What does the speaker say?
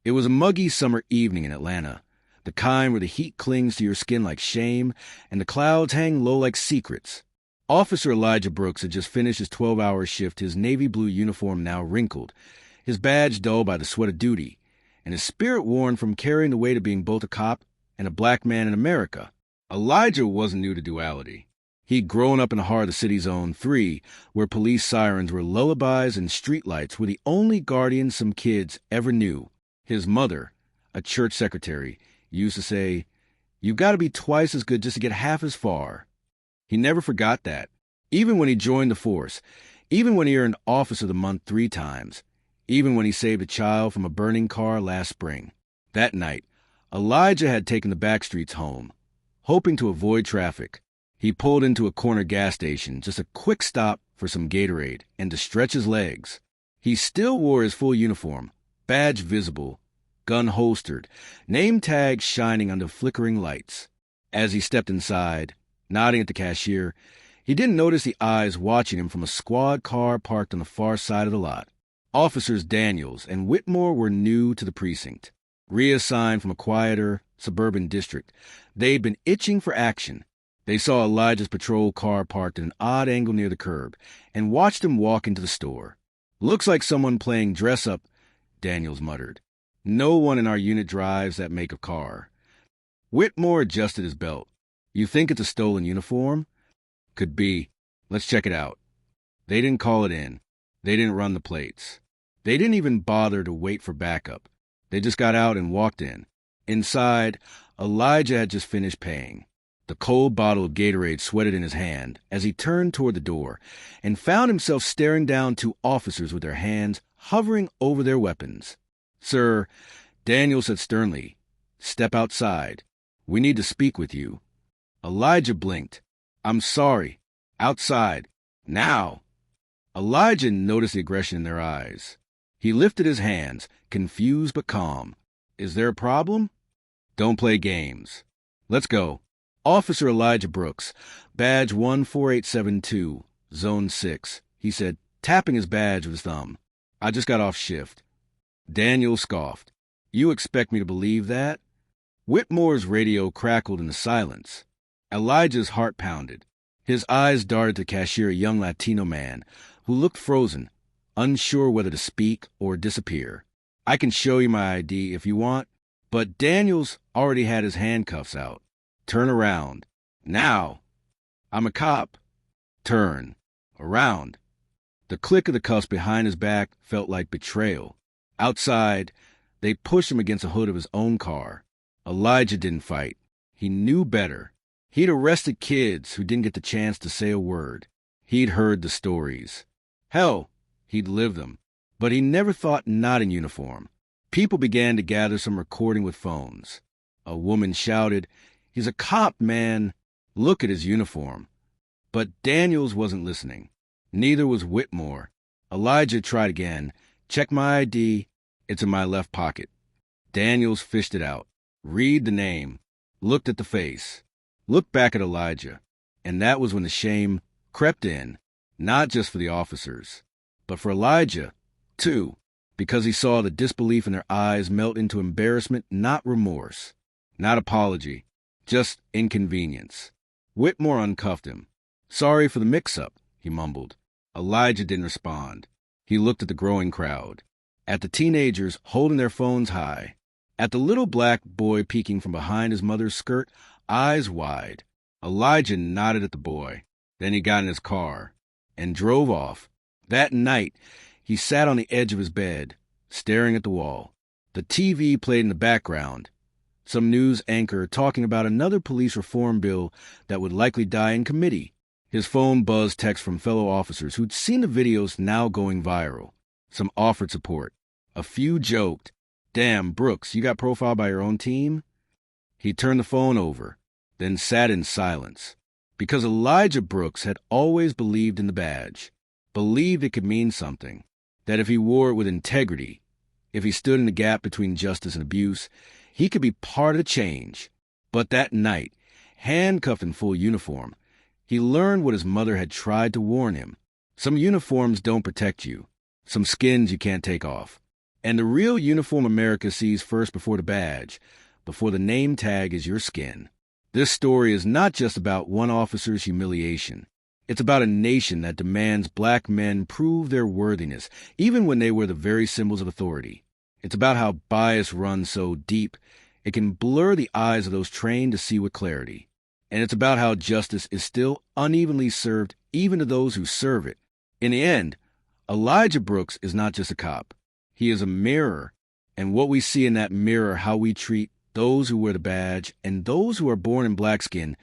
It was a muggy summer evening in Atlanta, the kind where the heat clings to your skin like shame and the clouds hang low like secrets. Officer Elijah Brooks had just finished his 12-hour shift, his navy blue uniform now wrinkled, his badge dull by the sweat of duty, and his spirit worn from carrying the weight of being both a cop and a black man in America. Elijah wasn't new to duality. He'd grown up in the heart of the city's Zone 3, where police sirens were lullabies and streetlights were the only guardians some kids ever knew. His mother, a church secretary, used to say, "You've got to be twice as good just to get half as far." He never forgot that. Even when he joined the force, even when he earned Officer of the Month 3 times, even when he saved a child from a burning car last spring. That night, Elijah had taken the back streets home, hoping to avoid traffic. He pulled into a corner gas station, just a quick stop for some Gatorade and to stretch his legs. He still wore his full uniform, badge visible, gun holstered, name tag shining under flickering lights. As he stepped inside, nodding at the cashier, he didn't notice the eyes watching him from a squad car parked on the far side of the lot. Officers Daniels and Whitmore were new to the precinct. Reassigned from a quieter, suburban district, they'd been itching for action. They saw Elijah's patrol car parked at an odd angle near the curb and watched him walk into the store. "Looks like someone playing dress-up," Daniels muttered. "No one in our unit drives that make of car." Whitmore adjusted his belt. "You think it's a stolen uniform?" "Could be. Let's check it out." They didn't call it in. They didn't run the plates. They didn't even bother to wait for backup. They just got out and walked in. Inside, Elijah had just finished paying. The cold bottle of Gatorade sweated in his hand as he turned toward the door and found himself staring down two officers with their hands hovering over their weapons. "Sir," Daniel said sternly, "step outside. We need to speak with you." Elijah blinked. "I'm sorry. Outside. Now." Elijah noticed the aggression in their eyes. He lifted his hands, confused but calm. "Is there a problem?" "Don't play games. Let's go." "Officer Elijah Brooks, badge 14872, Zone 6, he said, tapping his badge with his thumb. "I just got off shift." Daniel scoffed. "You expect me to believe that?" Whitmore's radio crackled in the silence. Elijah's heart pounded. His eyes darted to cashier, a young Latino man who looked frozen, unsure whether to speak or disappear. "I can show you my ID if you want," but Daniels already had his handcuffs out. "Turn around. Now." "I'm a cop." "Turn. Around." The click of the cuffs behind his back felt like betrayal. Outside, they pushed him against the hood of his own car. Elijah didn't fight. He knew better. He'd arrested kids who didn't get the chance to say a word. He'd heard the stories. Hell, he'd lived them. But he never thought not in uniform. People began to gather some recording with phones. A woman shouted, "He's a cop, man. Look at his uniform." But Daniels wasn't listening. Neither was Whitmore. Elijah tried again. "Check my ID. It's in my left pocket." Daniels fished it out. Read the name. Looked at the face. Looked back at Elijah. And that was when the shame crept in, not just for the officers, but for Elijah, too, because he saw the disbelief in their eyes melt into embarrassment, not remorse, not apology, just inconvenience. Whitmore uncuffed him. "Sorry for the mix-up," he mumbled. Elijah didn't respond. He looked at the growing crowd, at the teenagers holding their phones high, at the little black boy peeking from behind his mother's skirt, eyes wide. Elijah nodded at the boy. Then he got in his car and drove off. That night, he sat on the edge of his bed, staring at the wall. The TV played in the background. Some news anchor talking about another police reform bill that would likely die in committee. His phone buzzed texts from fellow officers who'd seen the videos now going viral. Some offered support. A few joked, "Damn, Brooks, you got profiled by your own team?" He turned the phone over, then sat in silence. Because Elijah Brooks had always believed in the badge, believed it could mean something, that if he wore it with integrity, if he stood in the gap between justice and abuse, he could be part of the change. But that night, handcuffed in full uniform, he learned what his mother had tried to warn him. Some uniforms don't protect you. Some skins you can't take off. And the real uniform America sees first before the badge, before the name tag is your skin. This story is not just about one officer's humiliation. It's about a nation that demands black men prove their worthiness, even when they were the very symbols of authority. It's about how bias runs so deep, it can blur the eyes of those trained to see with clarity. And it's about how justice is still unevenly served even to those who serve it. In the end, Elijah Brooks is not just a cop. He is a mirror, and what we see in that mirror, how we treat those who wear the badge and those who are born in black skin,